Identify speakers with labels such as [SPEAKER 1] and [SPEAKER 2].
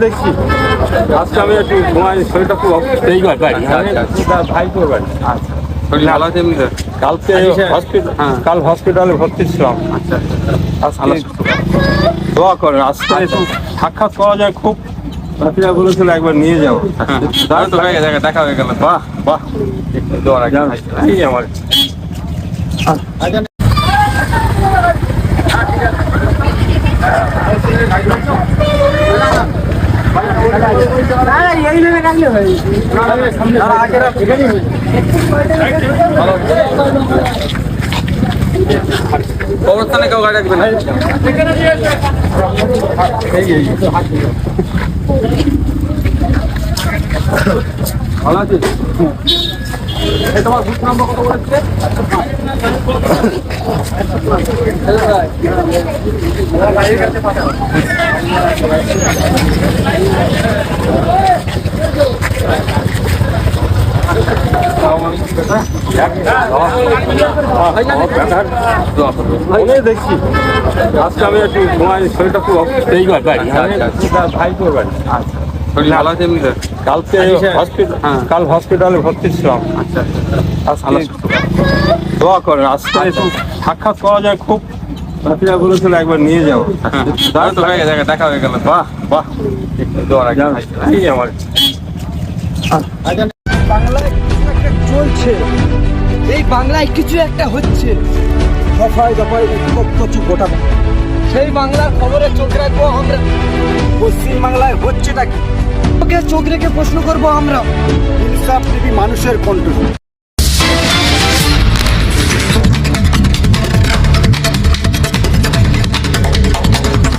[SPEAKER 1] দেখছি আজকে আমি একটু ঘুমাই, শরীরটা খুব এই ভাই তো বাড়ি।
[SPEAKER 2] ভালো আছে এমনি?
[SPEAKER 1] কালকে কাল হসপিটালে ভর্তি ছিলাম। আজকে দোয়া করেন, আজকে একটু সাক্ষাৎ করা যায়, খুব ডাক্তার বলেছিল একবার নিয়ে যাও।
[SPEAKER 2] তো হয়ে গেছে, দেখা হয়ে গেল।
[SPEAKER 1] বাহ বাহ, একটু দোয়া রাখেন এই আমার।
[SPEAKER 2] কবরস্থানে কেউ গাড়ি রাখবে না।
[SPEAKER 1] ভালো আছিস? তোমার বুথ নাম্বার কত বলেছে? দেখছি আজকে আমি একটু ঘুমাই, শরীরটা খুব এই ভাই তো বাড়ি।
[SPEAKER 2] ভালো আছে এমনি?
[SPEAKER 1] কালকে কাল হসপিটালে ভর্তি ছিলাম। আজকে দোয়া করেন, আজকে একটু সাক্ষাৎ করা যায়, খুব ডাক্তার বলেছিল একবার নিয়ে যাও।
[SPEAKER 2] তো হয়ে গেছে, দেখা হয়ে গেল।
[SPEAKER 1] বাহ বাহ, একটু দোয়া রাখেন এই আমার।
[SPEAKER 3] বাংলায় কিছু একটা চলছে, এই বাংলায় কিছু একটা হচ্ছে, দফায় দফায় কিছু গোটা। সেই বাংলার খবরে চোখ রাখবো আমরা। পশ্চিম বাংলায় হচ্ছেটা কি, চোখ রেখে প্রশ্ন করবো আমরা। ইনসাফ প্রেমী মানুষের কণ্ঠ।